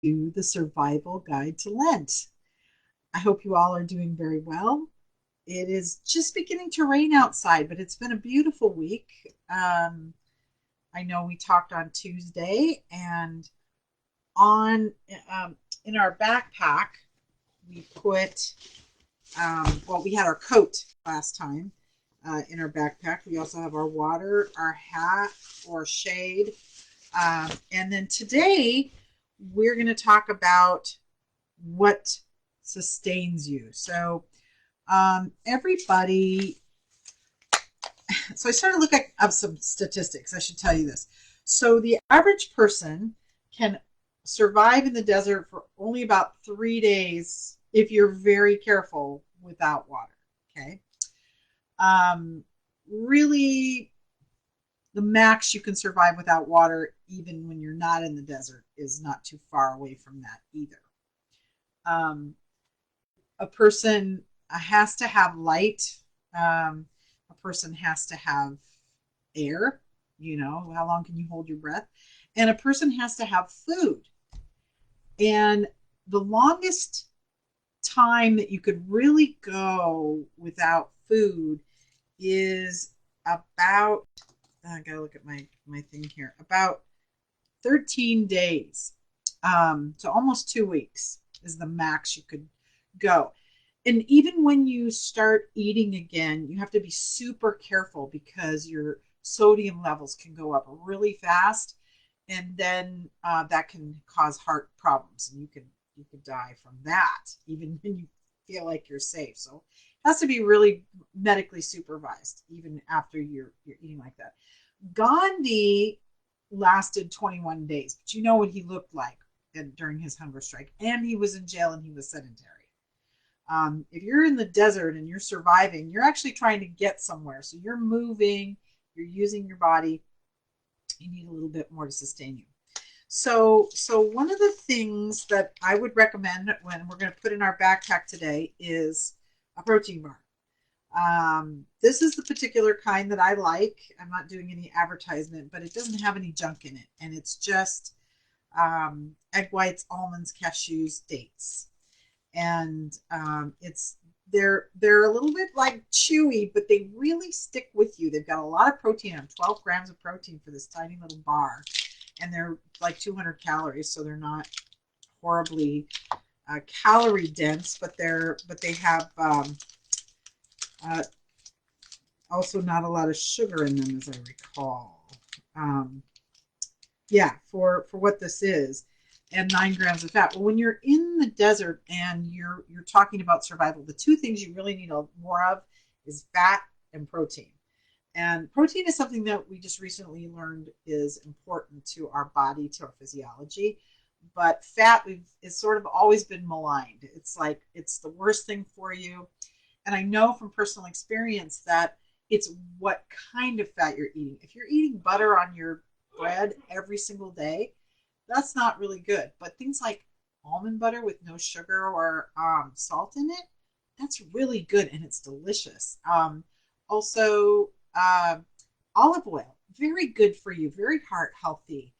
to the Survival Guide to Lent. I hope you all are doing very well. It is just beginning to rain outside, but it's been a beautiful week. Um, I know we talked on Tuesday, and on in our backpack we put we had our coat last time in our backpack. We also have our water, our hat or shade, and then today we're going to talk about what sustains you. So, everybody, so I started looking up some statistics. I should tell you this. So, the average person can survive in the desert for only about 3 days if you're very careful without water. Okay. Um, Really, the max you can survive without water, even when you're not in the desert, is not too far away from that either. Um, a person has to have light. A person has to have air. You know, how long can you hold your breath? And a person has to have food. And the longest time that you could really go without food is about, I gotta look at my thing here, about 13 days. So almost 2 weeks is the max you could go. And even when you start eating again, you have to be super careful because your sodium levels can go up really fast, and then that can cause heart problems, and you could die from that, even when you feel like you're safe. So it has to be really medically supervised, even after you're eating like that. Gandhi lasted 21 days, but you know what he looked like during his hunger strike, and he was in jail and he was sedentary. If you're in the desert and you're surviving, you're actually trying to get somewhere. So you're moving, you're using your body. You need a little bit more to sustain you. So one of the things that I would recommend when we're going to put in our backpack today is a protein bar. This is the particular kind that I like. I'm not doing any advertisement, but it doesn't have any junk in it, and it's just egg whites, almonds, cashews, dates, and they're a little bit like chewy, but they really stick with you. They've got a lot of protein on 12 grams of protein for this tiny little bar, and they're like 200 calories, so they're not horribly calorie dense, but they have uh, also not a lot of sugar in them, as I recall. Um, yeah, for what this is, and 9 grams of fat. Well, when you're in the desert and you're talking about survival, the two things you really need more of is fat and protein. And protein is something that we just recently learned is important to our body, to our physiology. But fat, it's sort of always been maligned. It's like it's the worst thing for you. And I know from personal experience that it's what kind of fat you're eating. If you're eating butter on your bread every single day, that's not really good. But things like almond butter with no sugar or salt in it, that's really good and it's delicious. Also, olive oil, very good for you, very heart healthy.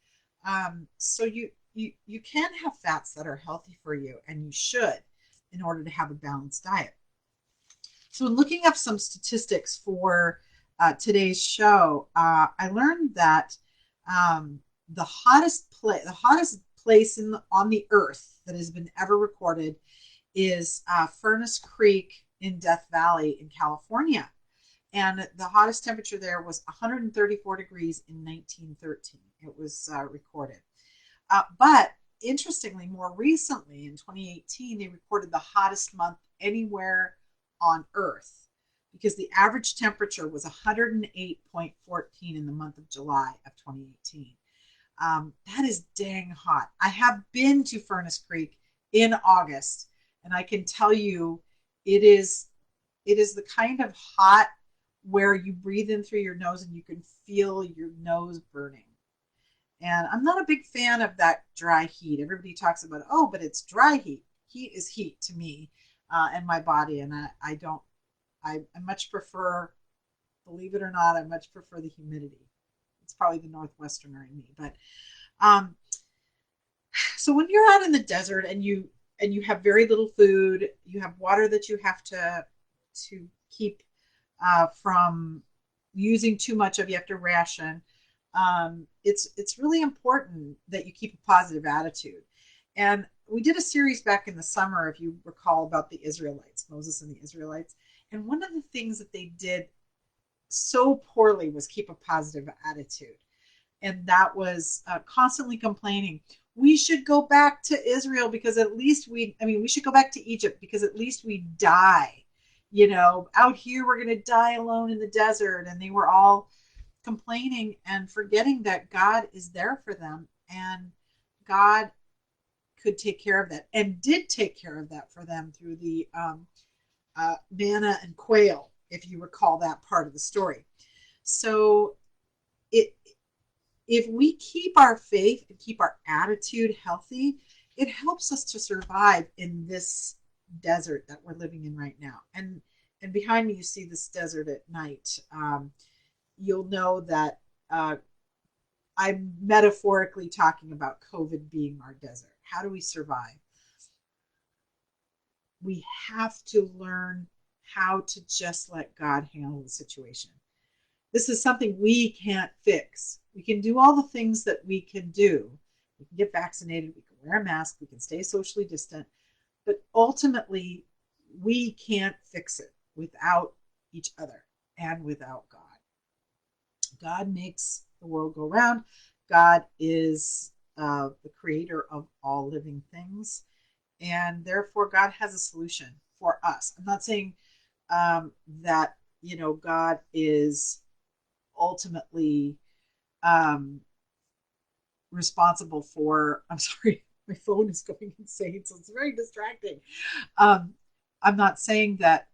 So you can have fats that are healthy for you, and you should, in order to have a balanced diet. So, in looking up some statistics for today's show, I learned that the hottest place on the earth that has been ever recorded is Furnace Creek in Death Valley in California, and the hottest temperature there was 134 degrees in 1913. It was recorded, but interestingly, more recently in 2018, they recorded the hottest month anywhere on Earth, because the average temperature was 108.14 in the month of July of 2018. That is dang hot. I have been to Furnace Creek in August, and I can tell you it is the kind of hot where you breathe in through your nose and you can feel your nose burning. And I'm not a big fan of that dry heat. Everybody talks about, oh, but it's dry heat. Heat is heat to me and my body. And I don't, I much prefer, believe it or not, I much prefer the humidity. It's probably the Northwesterner in me. But um, So when you're out in the desert and you have very little food, you have water that you have to keep from using too much of. You have to ration. It's really important that you keep a positive attitude. And we did a series back in the summer, if you recall, about the Israelites, Moses and the Israelites. And one of the things that they did so poorly was keep a positive attitude. And that was constantly complaining. We should go back to Israel because at least we should go back to Egypt because at least we die. You know, out here we're going to die alone in the desert. And they were all complaining and forgetting that God is there for them. And God could take care of that and did take care of that for them through the manna and quail, if you recall that part of the story. So it if we keep our faith and keep our attitude healthy, it helps us to survive in this desert that we're living in right now. And behind me, you see this desert at night. You'll know that I'm metaphorically talking about COVID being our desert. How do we survive? We have to learn how to just let God handle the situation. This is something we can't fix. We can do all the things that we can do. We can get vaccinated, we can wear a mask, we can stay socially distant, but ultimately, we can't fix it without each other and without God. God makes the world go round. God is the creator of all living things, and therefore, God has a solution for us. I'm not saying that God is ultimately um, responsible for. I'm sorry, my phone is going insane, so it's very distracting. Um, I'm not saying that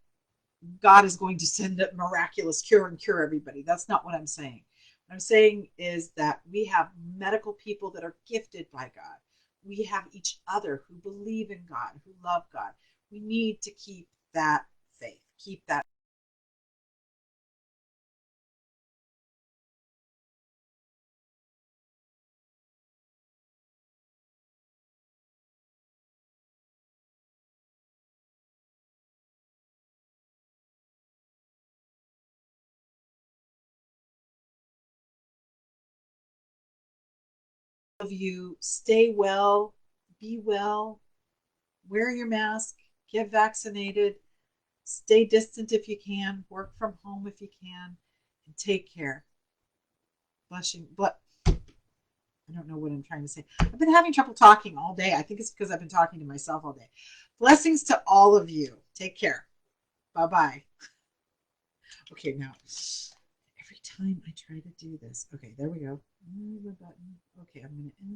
God is going to send a miraculous cure and cure everybody. That's not what I'm saying. What I'm saying is that we have medical people that are gifted by God. We have each other who believe in God, who love God. We need to keep that faith, keep that of you. Stay well, be well, wear your mask, get vaccinated, stay distant if you can, work from home if you can, and take care. Blushing, but I don't know what I'm trying to say. I've been having trouble talking all day. I think it's because I've been talking to myself all day. Blessings to all of you. Take care. Bye bye. Okay, now every time I try to do this. Okay, there we go. Move the button. Okay, I'm going to end.